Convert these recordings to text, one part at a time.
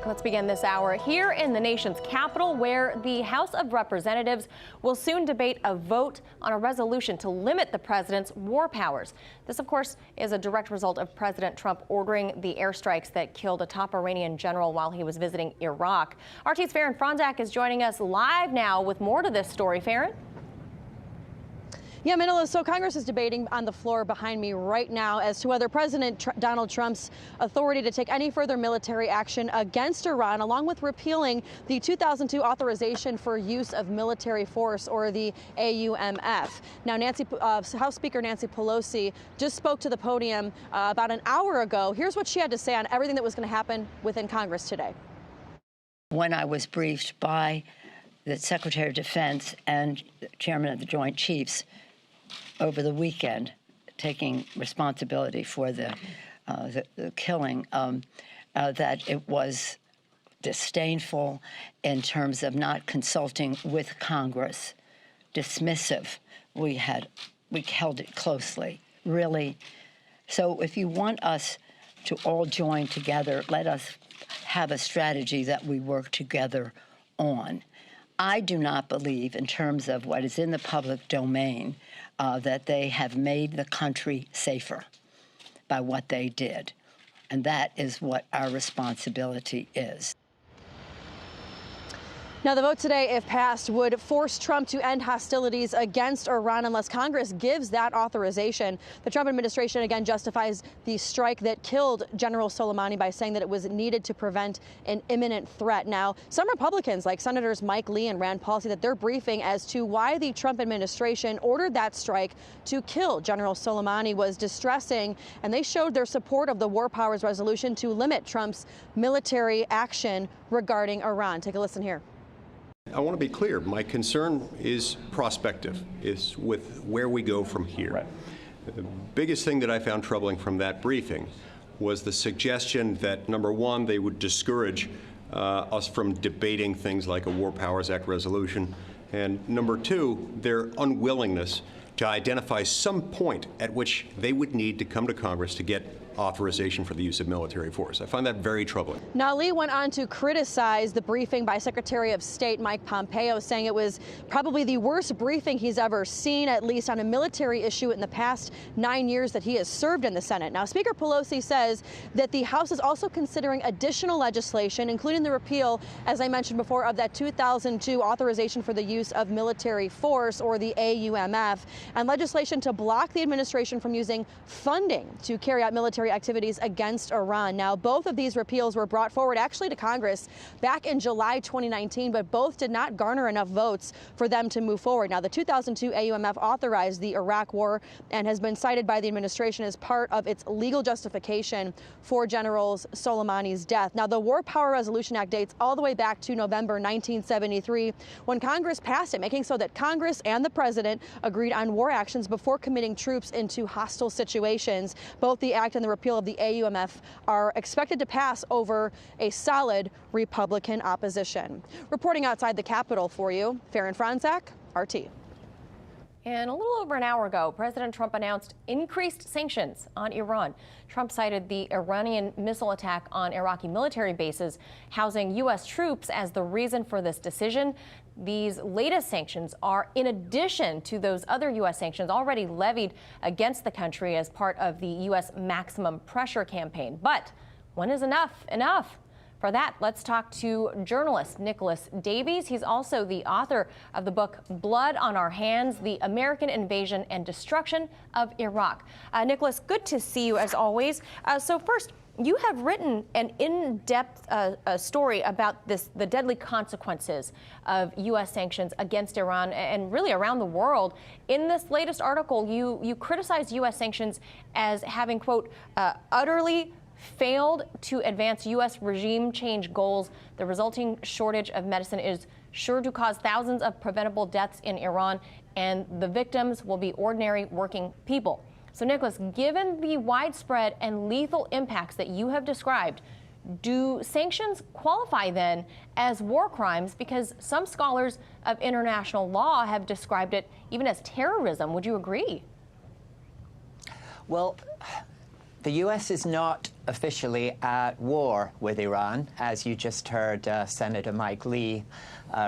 Let's begin this hour here in the nation's capital, where the House of Representatives will soon debate a vote on a resolution to limit the president's war powers. This, of course, is a direct result of President Trump ordering the airstrikes that killed a top Iranian general while he was visiting Iraq. RT's Faran Fronczak is joining us live now with more to this story. Faran? Yeah, Manila, so Congress is debating on the floor behind me right now as to whether President Donald Trump's authority to take any further military action against Iran, along with repealing the 2002 authorization for use of military force, or the AUMF. Now, House Speaker Nancy Pelosi just spoke to the podium about an hour ago. Here's what she had to say on everything that was going to happen within Congress today. When I was briefed by the Secretary of Defense and Chairman of the Joint Chiefs over the weekend, taking responsibility for the killing, that it was disdainful in terms of not consulting with Congress, dismissive. We held it closely, really. So if you want us to all join together, let us have a strategy that we work together on. I do not believe, in terms of what is in the public domain, that they have made the country safer by what they did. And that is what our responsibility is. Now, the vote today, if passed, would force Trump to end hostilities against Iran unless Congress gives that authorization. The Trump administration again justifies the strike that killed General Soleimani by saying that it was needed to prevent an imminent threat. Now, some Republicans, like Senators Mike Lee and Rand Paul, say that they're briefing as to why the Trump administration ordered that strike to kill General Soleimani was distressing, and they showed their support of the War Powers Resolution to limit Trump's military action regarding Iran. Take a listen here. I want to be clear. My concern is prospective, is with where we go from here. Right. The biggest thing that I found troubling from that briefing was the suggestion that, number one, they would discourage us from debating things like a War Powers Act resolution, and number two, their unwillingness to identify some point at which they would need to come to Congress to get authorization for the use of military force. I find that very troubling. Now, Lee went on to criticize the briefing by Secretary of State Mike Pompeo, saying it was probably the worst briefing he's ever seen, at least on a military issue in the past 9 years that he has served in the Senate. Now, Speaker Pelosi says that the House is also considering additional legislation, including the repeal, as I mentioned before, of that 2002 authorization for the use of military force, or the AUMF, and legislation to block the administration from using funding to carry out military activities against Iran. Now, both of these repeals were brought forward actually to Congress back in July 2019, but both did not garner enough votes for them to move forward. Now, the 2002 AUMF authorized the Iraq War and has been cited by the administration as part of its legal justification for General Soleimani's death. Now, the War Power Resolution Act dates all the way back to November 1973, when Congress passed it, making so that Congress and the president agreed on war actions before committing troops into hostile situations. Both the act and the repeal of the AUMF are expected to pass over a solid Republican opposition. Reporting outside the Capitol for you, Faran Fronczak, RT. And a little over an hour ago, President Trump announced increased sanctions on Iran. Trump cited the Iranian missile attack on Iraqi military bases housing U.S. troops as the reason for this decision. These latest sanctions are in addition to those other U.S. sanctions already levied against the country as part of the U.S. maximum pressure campaign. But when is enough enough? For that, let's talk to journalist Nicolas Davies. He's also the author of the book Blood on Our Hands, The American Invasion and Destruction of Iraq. Nicolas, good to see you as always. So first, you have written an in-depth story about the deadly consequences of U.S. sanctions against Iran and really around the world. In this latest article, you criticized U.S. sanctions as having, quote, utterly failed to advance U.S. regime change goals. The resulting shortage of medicine is sure to cause thousands of preventable deaths in Iran, and the victims will be ordinary working people. So, Nicolas, given the widespread and lethal impacts that you have described, do sanctions qualify then as war crimes? Because some scholars of international law have described it even as terrorism. Would you agree? Well, The U.S. is not officially at war with Iran, as you just heard Senator Mike Lee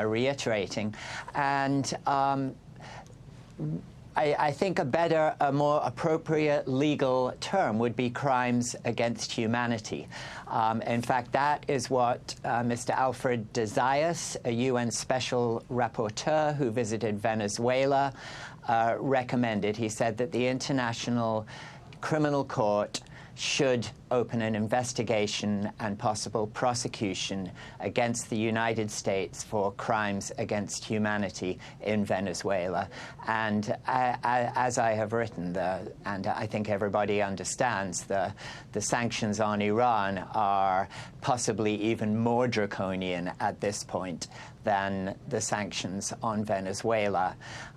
reiterating. And I think a more appropriate legal term would be crimes against humanity. In fact, that is what Mr. Alfred de Zayas, a UN special rapporteur who visited Venezuela, recommended. He said that the International Criminal Court should open an investigation and possible prosecution against the United States for crimes against humanity in Venezuela. And as I have written, and I think everybody understands, the sanctions on Iran are possibly even more draconian at this point than the sanctions on Venezuela,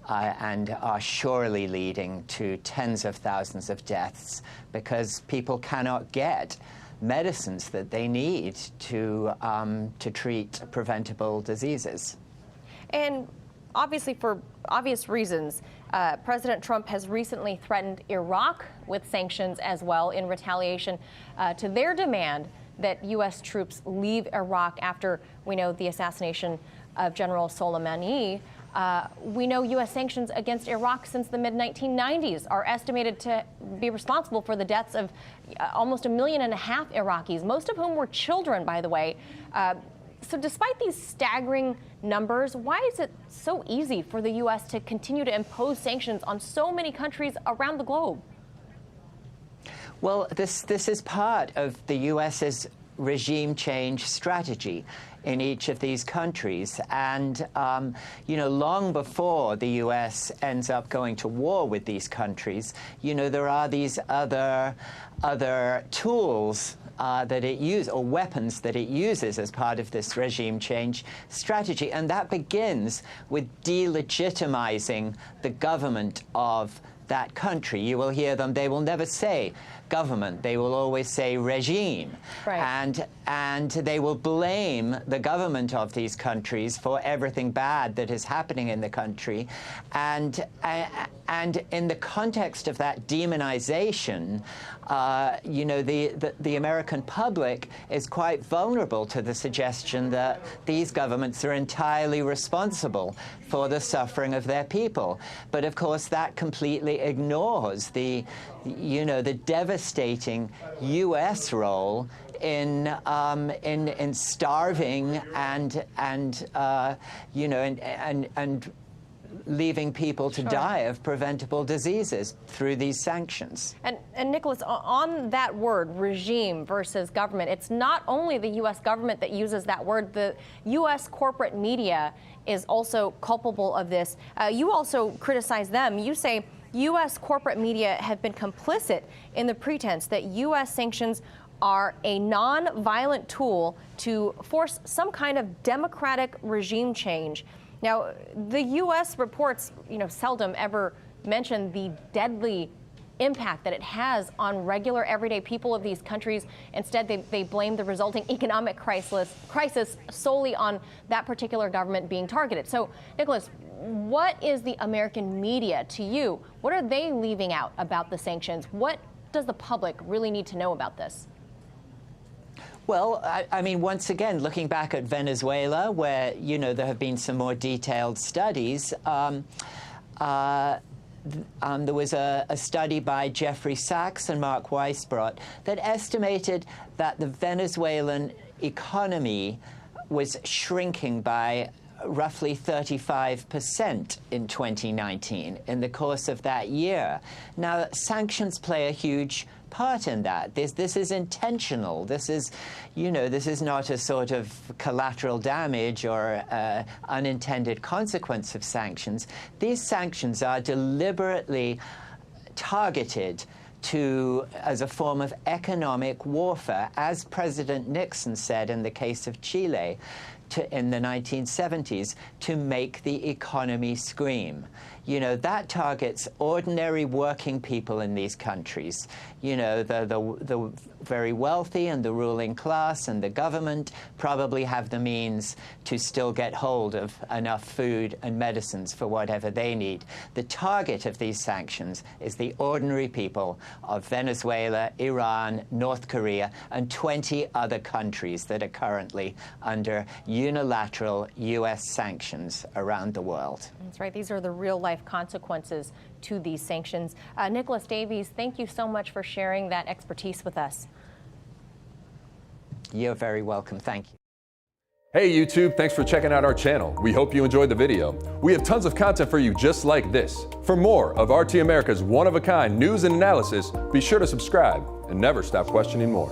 and are surely leading to tens of thousands of deaths because people cannot get medicines that they need to treat preventable diseases. And obviously, for obvious reasons, President Trump has recently threatened Iraq with sanctions as well in retaliation to their demand that U.S. troops leave Iraq after we know the assassination of General Soleimani. We know U.S. sanctions against Iraq since the mid-1990s are estimated to be responsible for the deaths of almost 1.5 million Iraqis, most of whom were children, by the way. So despite these staggering numbers, why is it so easy for the U.S. to continue to impose sanctions on so many countries around the globe? Well, this is part of the U.S.'s regime change strategy in each of these countries. And, long before the U.S. ends up going to war with these countries, there are these other tools that it uses, or weapons that it uses as part of this regime change strategy. And that begins with delegitimizing the government of that country. You will hear them, they will never say government, they will always say regime. Right. And they will blame the government of these countries for everything bad that is happening in the country. And in the context of that demonization, the American public is quite vulnerable to the suggestion that these governments are entirely responsible for the suffering of their people. But of course, that completely ignores the devastating U.S. role in starving and leaving people to die of preventable diseases through these sanctions. And Nicolas, on that word, regime versus government, it's not only the U.S. government that uses that word. The U.S. corporate media is also culpable of this. You also criticize them. You say U.S. corporate media have been complicit in the pretense that U.S. sanctions are a non-violent tool to force some kind of democratic regime change. Now, the U.S. reports, seldom ever mention the deadly impact that it has on regular, everyday people of these countries. Instead, they blame the resulting economic crisis solely on that particular government being targeted. So, Nicolas, what is the American media to you? What are they leaving out about the sanctions? What does the public really need to know about this? Well, I mean, once again, looking back at Venezuela, where, there have been some more detailed studies, there was a study by Jeffrey Sachs and Mark Weisbrot that estimated that the Venezuelan economy was shrinking by roughly 35% in 2019 in the course of that year. Now, sanctions play a huge part in that. This is intentional. This is, this is not a sort of collateral damage or unintended consequence of sanctions. These sanctions are deliberately targeted as a form of economic warfare, as President Nixon said in the case of Chile, in the 1970s to make the economy scream. You know, that targets ordinary working people in these countries. You know, the very wealthy and the ruling class and the government probably have the means to still get hold of enough food and medicines for whatever they need. The target of these sanctions is the ordinary people of Venezuela, Iran, North Korea, and 20 other countries that are currently under unilateral U.S. sanctions around the world. That's right. These are the real-life consequences to these sanctions. Nicolas Davies, thank you so much for sharing that expertise with us. You're very welcome. Thank you. Hey YouTube, thanks for checking out our channel. We hope you enjoyed the video. We have tons of content for you just like this. For more of RT America's one-of-a-kind news and analysis, be sure to subscribe and never stop questioning more.